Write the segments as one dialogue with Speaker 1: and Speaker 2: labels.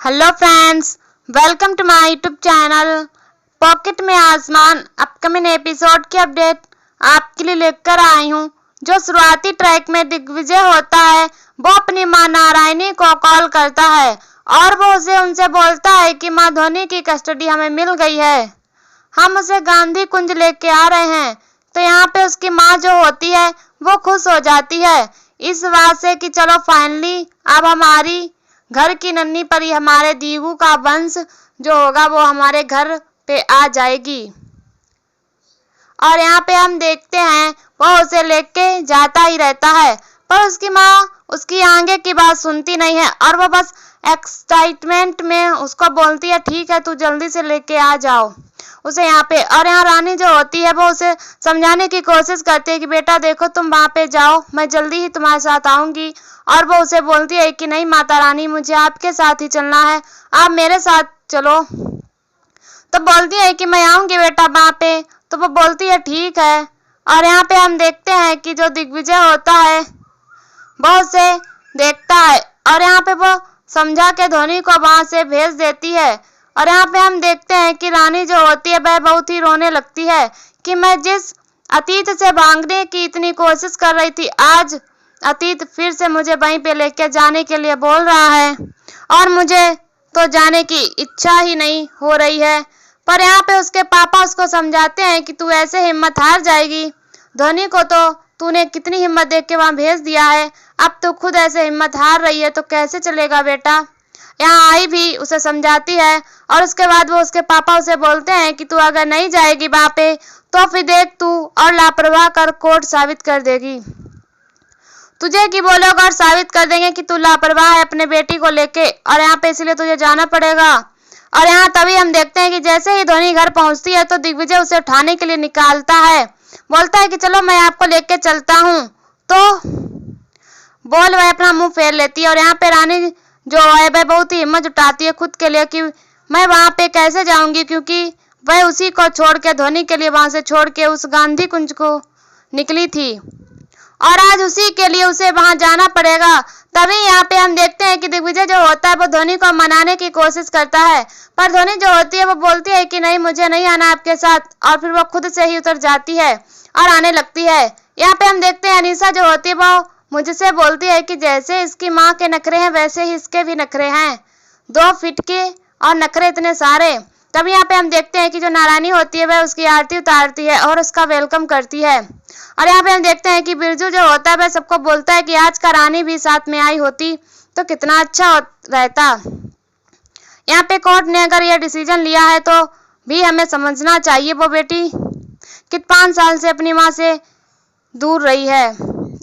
Speaker 1: Hello friends, welcome to my YouTube channel pocket में आसमान। Upcoming episode की update आपके लिए लेकर आई हूँ। जो शुरुआती ट्रैक में दिग्विजय होता है वो अपनी मां नारायणी को कॉल करता है और वो उनसे बोलता है कि मां धोनी की कस्टडी हमें मिल गई है, हम उसे गांधी कुंज लेके आ रहे हैं। तो यहाँ पे उसकी माँ जो होती है वो खुश हो जाती है इस बात से कि चलो फाइनली अब हमारी घर की नन्ही परी हमारे दीगू का वंश जो होगा वो हमारे घर पे आ जाएगी। और यहाँ पे हम देखते हैं वो उसे लेके जाता ही रहता है, पर उसकी माँ उसकी आगे की बात सुनती नहीं है और वो बस एक्साइटमेंट में उसको बोलती है ठीक है तू जल्दी से लेके आ जाओ उसे यहाँ पे। और यहाँ रानी जो होती है वो उसे समझाने की कोशिश करती है कि बेटा देखो तुम वहाँ पे जाओ, मैं जल्दी ही तुम्हारे साथ आऊंगी। और वो उसे बोलती है कि नहीं माता रानी, मुझे आपके साथ ही चलना है, आप मेरे साथ चलो। तो बोलती है कि मैं आऊंगी बेटा वहाँ पे। तो वो बोलती है ठीक है। और यहाँ पे हम देखते हैं कि जो दिग्विजय होता है वो उसे देखता है और यहाँ पे वो समझा के धोनी को वहां से भेज देती है। और यहाँ पे हम देखते हैं कि रानी जो होती है वह बहुत ही रोने लगती है कि मैं जिस अतीत से भागने की इतनी कोशिश कर रही थी, आज अतीत फिर से मुझे वहीं पे लेके जाने के लिए बोल रहा है और मुझे तो जाने की इच्छा ही नहीं हो रही है। पर यहाँ पे उसके पापा उसको समझाते हैं कि तू ऐसे हिम्मत हार जाएगी, धोनी को तो तूने कितनी हिम्मत देख के वहां भेज दिया है, अब तू खुद ऐसे हिम्मत हार रही है तो कैसे चलेगा बेटा। यहाँ आई भी उसे समझाती है और उसके बाद वो उसके पापा उसे बोलते हैं कि तू अगर नहीं जाएगी वहां पे तो फिर देख तू और लापरवाह कर कोर्ट साबित कर देगी तुझे कि वो लोग और साबित कर देंगे कि तू लापरवाह है अपने बेटी को लेके, और यहाँ पे इसलिए तुझे जाना पड़ेगा। और यहाँ तभी हम देखते हैं कि जैसे ही धोनी घर पहुंचती है तो दिग्विजय उसे उठाने के लिए निकालता है, बोलता है कि चलो मैं आपको लेके चलता हूँ। तो बोल वह अपना मुंह फेर लेती है और यहाँ पे रानी जो है वह बहुत ही हिम्मत जुटाती है खुद के लिए कि मैं वहां पे कैसे जाऊंगी, क्योंकि वह उसी को छोड़ के धोनी के लिए वहां से छोड़ के उस गांधी कुंज को निकली थी और आज उसी के लिए उसे वहां जाना पड़ेगा। तभी यहाँ पे हम देखते हैं कि दिग्विजय जो होता है वो धोनी को मनाने की कोशिश करता है, पर धोनी जो होती है वो बोलती है कि नहीं मुझे नहीं आना आपके साथ, और फिर वो खुद से ही उतर जाती है और आने लगती है। यहाँ पे हम देखते हैं अनीसा जो होती है वो मुझसे बोलती है कि जैसे इसकी माँ के नखरे हैं वैसे ही इसके भी नखरे हैं, 2 फीट के और नखरे इतने सारे। तब यहाँ पे हम देखते हैं कि जो नारायणी होती है वह उसकी आरती उतारती है और उसका वेलकम करती है। और यहाँ पे हम देखते हैं कि बिरजू जो होता है वह सबको बोलता है कि आज का रानी भी साथ में आई होती तो कितना अच्छा रहता। यहाँ पे कोर्ट ने अगर यह डिसीजन लिया है तो भी हमें समझना चाहिए वो बेटी कि 5 साल से अपनी माँ से दूर रही है,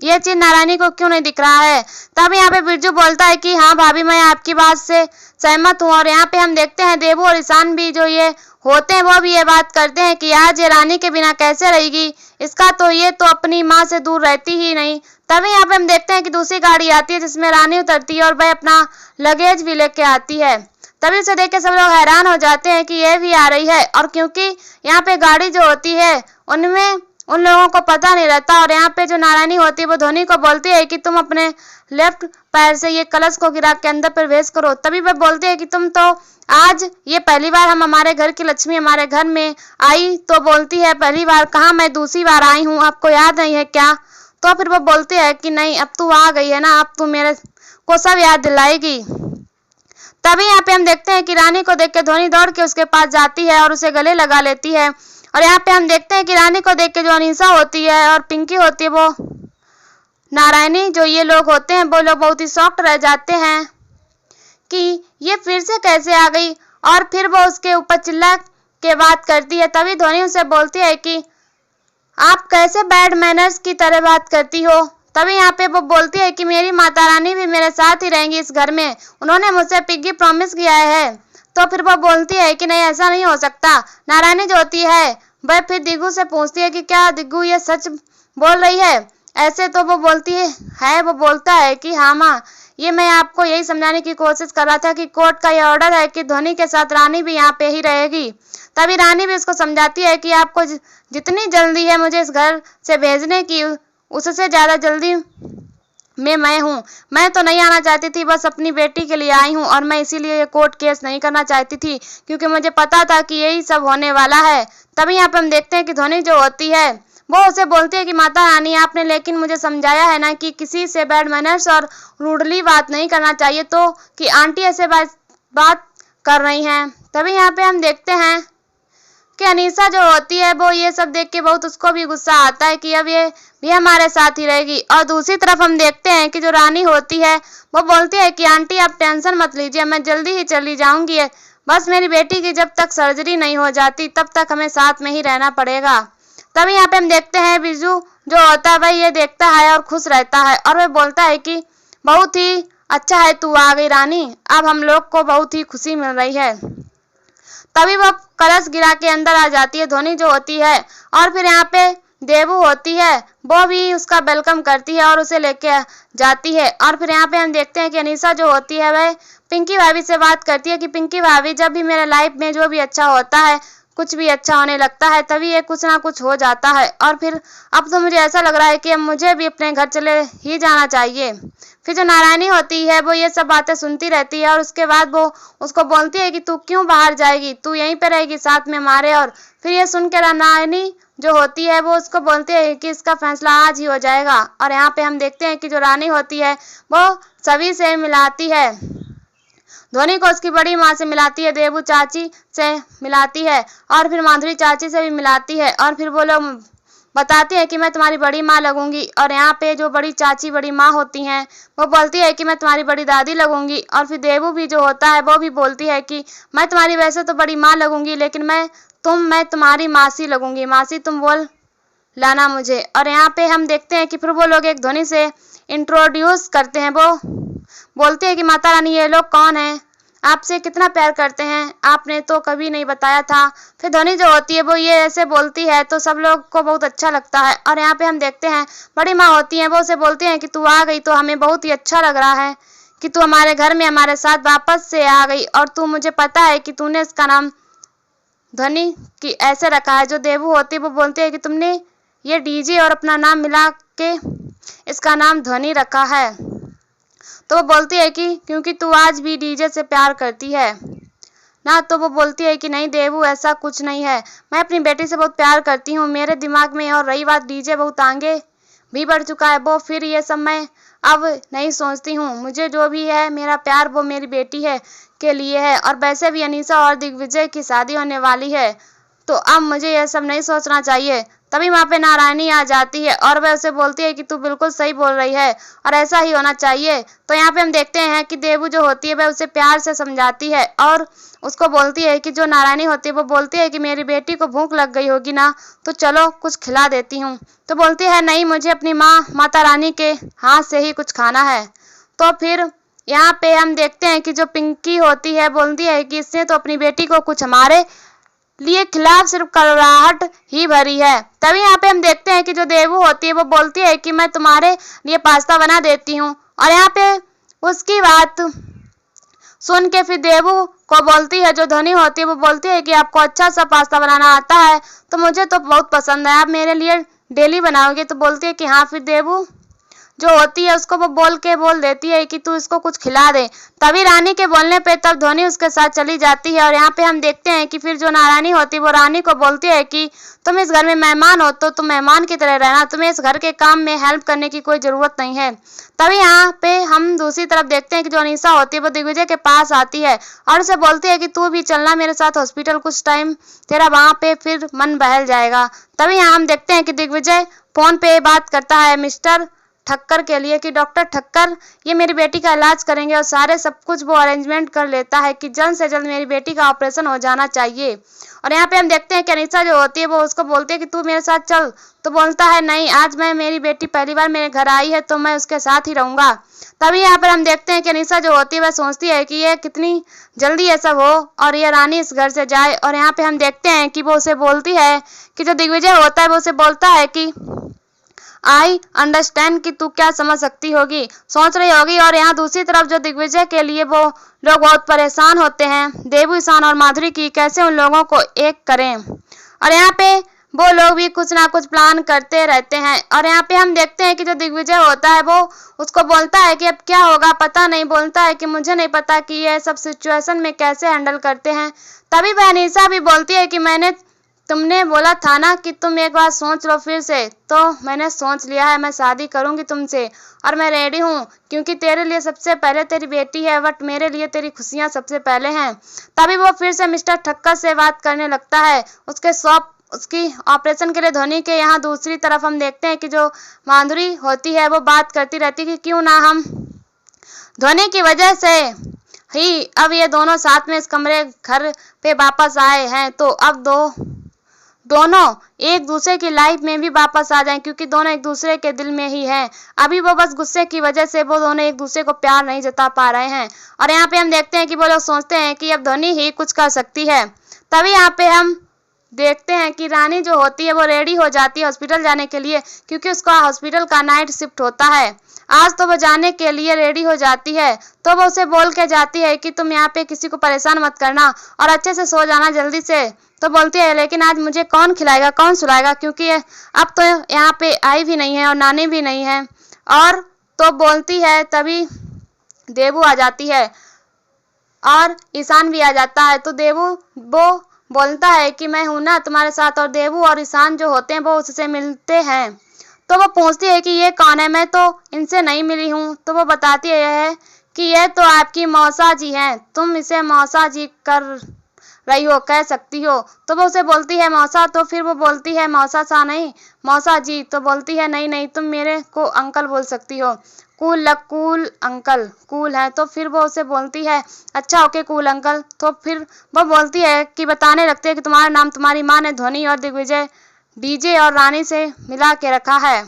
Speaker 1: ये चीज नारायणी को क्यों नहीं दिख रहा है। तब यहाँ पे बिरजू बोलता है कि हाँ भाभी मैं आपकी बात से सहमत हूँ। और यहाँ पे हम देखते हैं देवू और ईशान भी जो ये होते हैं वो भी ये बात करते हैं कि आज ये रानी के बिना कैसे रहेगी, इसका तो ये तो अपनी माँ से दूर रहती ही नहीं। तभी यहाँ पे हम देखते हैं कि दूसरी गाड़ी आती है जिसमें रानी उतरती है और वह अपना लगेज भी लेके आती है। तभी उसे देख के सब लोग हैरान हो जाते हैं कि ये भी आ रही है, और क्योंकि यहाँ पे गाड़ी जो होती है उनमें उन लोगों को पता नहीं रहता। और यहाँ पे जो नारायणी होती है वो धोनी को बोलती है कि तुम अपने लेफ्ट पैर से ये कलश को गिरा के अंदर प्रवेश करो। तभी वह बोलती है कि तुम तो आज ये पहली बार हम हमारे घर की लक्ष्मी हमारे घर में आई, तो बोलती है पहली बार कहाँ, मैं दूसरी बार आई हूँ, आपको याद नहीं है क्या। तो फिर वो बोलती है कि नहीं अब तू आ गई है ना, अब तू मेरे को सब याद दिलाएगी। तभी यहाँ पे हम देखते हैं कि रानी को देख के धोनी दौड़ के उसके पास जाती है और उसे गले लगा लेती है। और यहाँ पे हम देखते हैं कि रानी को देख के जो अनीसा होती है और पिंकी होती है वो नारायणी जो ये लोग होते हैं वो लोग बहुत ही शॉक्ड रह जाते हैं कि ये फिर से कैसे आ गई, और फिर वो उसके ऊपर चिल्ला के बात करती है। तभी धोनी उसे बोलती है कि आप कैसे बैड मैनर्स की तरह बात करती हो। तभी यहाँ पे वो बोलती है कि मेरी माता रानी भी मेरे साथ ही रहेंगी इस घर में, उन्होंने मुझसे पिग्गी प्रॉमिस किया है। तो फिर वो बोलती है कि नहीं ऐसा नहीं हो सकता। नारायणी जो होती है वह फिर दिग्गू से पूछती है कि क्या दिग्गू ये सच बोल रही है। ऐसे तो वो बोलती है वो बोलता है कि हाँ माँ, ये मैं आपको यही समझाने की कोशिश कर रहा था कि कोर्ट का ये ऑर्डर है कि धोनी के साथ रानी भी यहाँ पे ही रहेगी। तभी रानी भी उसको समझाती है कि आपको जितनी जल्दी है मुझे इस घर से भेजने की उससे ज्यादा जल्दी मैं हूँ। मैं तो नहीं आना चाहती थी, बस अपनी बेटी के लिए आई हूँ और मैं इसीलिए ये कोर्ट केस नहीं करना चाहती थी, क्योंकि मुझे पता था कि यही सब होने वाला है। तभी यहाँ पे हम देखते हैं कि ध्वनि जो होती है वो उसे बोलती है कि माता रानी, आपने लेकिन मुझे समझाया है ना कि किसी से बैड मैनर्स और रूडली बात नहीं करना चाहिए, तो कि आंटी ऐसे बात कर रही हैं। तभी यहाँ पे हम देखते हैं कि अनीसा जो होती है वो ये सब देख के बहुत उसको भी गुस्सा आता है कि अब ये भी हमारे साथ ही रहेगी। और दूसरी तरफ हम देखते हैं कि जो रानी होती है वो बोलती है कि आंटी आप टेंशन मत लीजिए, मैं जल्दी ही चली जाऊंगी, बस मेरी बेटी की जब तक सर्जरी नहीं हो जाती तब तक हमें साथ में ही रहना पड़ेगा। तभी यहाँ पे हम देखते हैं बिरजू जो होता है वह ये देखता है और खुश रहता है और वह बोलता है कि बहुत ही अच्छा है तू आ गई रानी, अब हम लोग को बहुत ही खुशी मिल रही है। तभी वो कलश गिरा के अंदर आ जाती है ध्वनि जो होती है, और फिर यहाँ पे देवू होती है वो भी उसका वेलकम करती है और उसे लेके जाती है। और फिर यहाँ पे हम देखते हैं कि अनीसा जो होती है वह पिंकी भाभी से बात करती है कि पिंकी भाभी, जब भी मेरे लाइफ में जो भी अच्छा होता है, कुछ भी अच्छा होने लगता है, तभी ये कुछ ना कुछ हो जाता है, और फिर अब तो मुझे ऐसा लग रहा है कि अब मुझे भी अपने घर चले ही जाना चाहिए। फिर जो नारायणी होती है वो ये सब बातें सुनती रहती है और उसके बाद वो उसको बोलती है कि तू क्यों बाहर जाएगी, तू यहीं पे रहेगी साथ में हमारे। और फिर ये सुन के नारायणी जो होती है वो उसको बोलती है कि इसका फैसला आज ही हो जाएगा। और यहाँ पे हम देखते हैं कि जो रानी होती है वो सभी से मिलाती है, ध्वनि को उसकी बड़ी माँ से मिलाती है, देवू चाची से मिलाती है और फिर माधुरी चाची से भी मिलाती है। और फिर वो लोग बताती है कि मैं तुम्हारी बड़ी माँ लगूंगी। और यहाँ पे जो बड़ी चाची बड़ी माँ होती हैं वो बोलती है कि मैं तुम्हारी बड़ी दादी लगूंगी। और फिर देवू भी जो होता है वो भी बोलती है कि मैं तुम्हारी वैसे तो बड़ी माँ लगूंगी, लेकिन मैं तुम्हारी मासी लगूंगी, मासी तुम बोल लाना मुझे। और यहाँ पे हम देखते हैं कि फिर वो लोग एक ध्वनि से इंट्रोड्यूस करते हैं, वो बोलते हैं कि माता रानी ये लोग कौन है, आपसे कितना प्यार करते हैं, आपने तो कभी नहीं बताया था। फिर ध्वनि जो होती है वो ये ऐसे बोलती है तो सब लोग को बहुत अच्छा लगता है। और यहाँ पे हम देखते हैं बड़ी माँ होती हैं वो उसे बोलती हैं कि तू आ गई तो हमें बहुत ही अच्छा लग रहा है कि तू हमारे घर में हमारे साथ वापस से आ गई, और तू मुझे पता है कि तूने इसका नाम ध्वनि की ऐसे रखा है। जो देवू होती है वो बोलती है कि तुमने ये डीजे और अपना नाम मिला के इसका नाम ध्वनि रखा है। तो वो बोलती है कि क्योंकि तू आज भी डीजे से प्यार करती है ना। तो वो बोलती है कि नहीं देवू, ऐसा कुछ नहीं है, मैं अपनी बेटी से बहुत प्यार करती हूँ, मेरे दिमाग में और रही बात डीजे बहुत आगे भी बढ़ चुका है, वो फिर ये सब मैं अब नहीं सोचती हूँ, मुझे जो भी है मेरा प्यार वो मेरी बेटी है के लिए है। और वैसे भी अनीसा और दिग्विजय की शादी होने वाली है, तो अब मुझे यह सब नहीं सोचना चाहिए। तभी वहाँ पे नारायणी आ जाती है और वह उसे बोलती है कि तू बिल्कुल सही बोल रही है और ऐसा ही होना चाहिए। तो यहाँ पे हम देखते हैं कि देवू जो होती है वह उसे प्यार से समझाती है और उसको बोलती है कि जो नारायणी होती है वो बोलती है कि मेरी बेटी को भूख लग गई होगी ना, तो चलो कुछ खिला देती हूँ। तो बोलती है नहीं, मुझे अपनी माता रानी के हाथ से ही कुछ खाना है। तो फिर यहाँ पे हम देखते हैं कि जो पिंकी होती है बोलती है कि इसने तो अपनी बेटी को कुछ हमारे लिए खिलाफ सिर्फ कड़वाहट ही भरी है। तभी यहाँ पे हम देखते हैं कि जो देवू होती है वो बोलती है कि मैं तुम्हारे लिए पास्ता बना देती हूँ। और यहाँ पे उसकी बात सुन के फिर देवू को बोलती है, जो ध्वनि होती है वो बोलती है कि आपको अच्छा सा पास्ता बनाना आता है, तो मुझे तो बहुत पसंद है, आप मेरे लिए डेली बनाओगे। तो बोलती है कि हाँ। फिर देवू जो होती है उसको वो बोल देती है कि तू इसको कुछ खिला दे। तभी रानी के बोलने पे तब ध्वनि उसके साथ चली जाती है। और यहाँ पे हम देखते हैं कि फिर जो नारायणी होती है वो रानी को बोलती है कि तुम इस घर में मेहमान हो तो तुम मेहमान की तरह रहना, तुम्हें इस घर के काम में हेल्प करने की कोई जरूरत नहीं है। तभी यहाँ पे हम दूसरी तरफ देखते हैं कि जो अनीसा होती है वो दिग्विजय के पास आती है और उसे बोलती है कि तू भी चलना मेरे साथ हॉस्पिटल, कुछ टाइम तेरा वहाँ पे फिर मन बहल जाएगा। तभी यहाँ हम देखते हैं कि दिग्विजय फोन पे बात करता है मिस्टर ठक्कर के लिए कि डॉक्टर ठक्कर ये मेरी बेटी का इलाज करेंगे, और सारे सब कुछ वो अरेंजमेंट कर लेता है कि जल्द से जल्द मेरी बेटी का ऑपरेशन हो जाना चाहिए। और यहाँ पे हम देखते हैं कि अनीसा जो होती है वो उसको बोलती है कि तू मेरे साथ चल। तो बोलता है नहीं, आज मेरी बेटी पहली बार मेरे घर आई है तो मैं उसके साथ ही रहूंगा। तभी यहाँ पर हम देखते हैं कि अनीसा जो होती है वह सोचती है कि ये कितनी जल्दी ये सब हो और ये रानी इस घर से जाए। और यहाँ पे हम देखते हैं कि वो उसे बोलती है कि जो दिग्विजय होता है वो उसे बोलता है कि आई अंडरस्टैंड कि तू क्या समझ सकती होगी, सोच रही होगी। और यहाँ दूसरी तरफ जो दिग्विजय के लिए वो लोग बहुत परेशान होते हैं, देवू, ईशान और माधुरी की कैसे उन लोगों को एक करें। और यहाँ पे वो लोग भी कुछ ना कुछ प्लान करते रहते हैं। और यहाँ पे हम देखते हैं कि जो दिग्विजय होता है वो उसको बोलता है कि अब क्या होगा पता नहीं, बोलता है कि मुझे नहीं पता कि ये सब सिचुएशन में कैसे हैंडल करते हैं। तभी वह अनीसा भी बोलती है कि तुमने बोला था ना कि तुम एक बार सोच लो फिर से, तो मैंने सोच लिया है, मैं शादी करूंगी तुमसे और मैं रेडी हूँ, क्योंकि तेरे लिए सबसे पहले तेरी बेटी है, बट मेरे लिए तेरी खुशियाँ सबसे पहले हैं। तभी वो फिर से मिस्टर ठक्कर से बात करने लगता है उसकी ऑपरेशन के लिए धोनी के यहाँ। दूसरी तरफ हम देखते हैं कि जो माधुरी होती है वो बात करती रहती है कि क्यों ना हम धोनी की वजह से ही अब ये दोनों साथ में इस घर पे वापस आए हैं, तो अब दोनों एक दूसरे की लाइफ में भी वापस आ जाएं, क्योंकि दोनों एक दूसरे के दिल में ही हैं। अभी वो बस गुस्से की वजह से वो दोनों एक दूसरे को प्यार नहीं जता पा रहे हैं। और यहाँ पे हम देखते हैं कि वो लोग सोचते हैं कि अब धोनी ही कुछ कर सकती है। तभी यहाँ पे हम देखते हैं कि रानी जो होती है वो रेडी हो जाती है हॉस्पिटल जाने के लिए, क्योंकि उसका हॉस्पिटल का नाइट शिफ्ट होता है आज। तो वो जाने के लिए रेडी हो जाती है, तो वो उसे बोल के जाती है कि तुम यहाँ पे किसी को परेशान मत करना और अच्छे से सो जाना जल्दी से। तो बोलती है लेकिन आज मुझे कौन खिलाएगा कौन सुलाएगा, क्योंकि अब तो यहाँ पे आई भी नहीं है और नानी भी नहीं है। और तो बोलती है, तभी देवू आ जाती है और ईशान भी आ जाता है। तो देवू वो बोलता है कि मैं हूं ना तुम्हारे साथ, और देवू और ईशान जो होते हैं वो उससे मिलते हैं। तो वो पूछती है कि ये कौन है, मैं तो इनसे नहीं मिली हूँ। तो वो बताती है कि ये तो आपकी मौसा जी हैं, तुम इसे मौसा जी कर रही हो, कह सकती हो। तो वो उसे बोलती है मौसा, तो फिर वो बोलती है मौसा सा नहीं मौसा जी। तो बोलती है नहीं तुम मेरे को अंकल बोल सकती हो, कूल अंकल कूल है। तो फिर वो उसे बोलती है अच्छा ओके कूल अंकल। तो फिर वो बोलती है कि बताने लगती है कि तुम्हारा नाम तुम्हारी माँ ने धोनी और दिग्विजय डीजे और रानी से मिला के रखा है।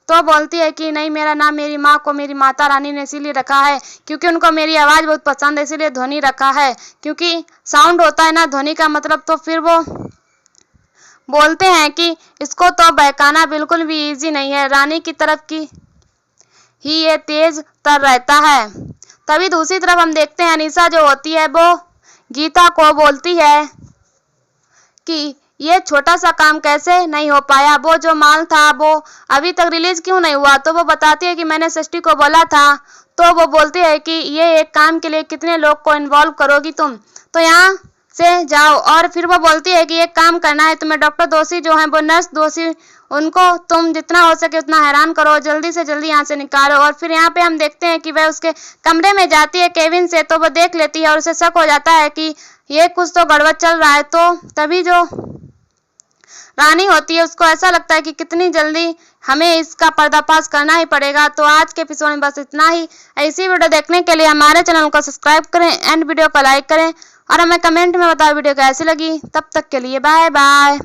Speaker 1: तो बोलती है कि नहीं मेरा नाम मेरी माँ को मेरी माता रानी ने इसीलिए रखा है क्योंकि उनको मेरी आवाज़ बहुत पसंद है, इसीलिए धोनी रखा है, क्योंकि साउंड होता है ना धोनी का मतलब। तो फिर वो बोलते हैं कि इसको तो बहकाना बिल्कुल भी इजी नहीं है, रानी की तरफ की ही ये तेज तर रहता है। तभी दूसरी तरफ हम देखते हैं अनीसा जो होती है वो गीता को बोलती है कि ये छोटा सा काम कैसे नहीं हो पाया, वो जो माल था वो अभी तक रिलीज क्यों नहीं हुआ। तो वो बताती है कि मैंने सृष्टि को बोला था। तो वो बोलती है कि ये एक काम के लिए कितने लोग को इन्वॉल्व करोगी तुम, तो यहाँ से जाओ। और फिर वो बोलती है कि एक काम करना है तुम्हें, डॉक्टर दोषी जो है वो नर्स दोषी, उनको तुम जितना हो सके उतना हैरान करो, जल्दी से जल्दी यहाँ से निकालो। और फिर यहाँ पे हम देखते हैं कि वह उसके कमरे में जाती है केविन से, तो वो देख लेती है और उसे शक हो जाता है कि ये कुछ तो गड़बड़ चल रहा है। तो तभी जो रानी होती है उसको ऐसा लगता है कि कितनी जल्दी हमें इसका पर्दाफाश करना ही पड़ेगा। तो आज के एपिसोड में बस इतना ही। ऐसी वीडियो देखने के लिए हमारे चैनल को सब्सक्राइब करें एंड वीडियो को लाइक करें और हमें कमेंट में बताओ वीडियो कैसी लगी। तब तक के लिए बाय बाय।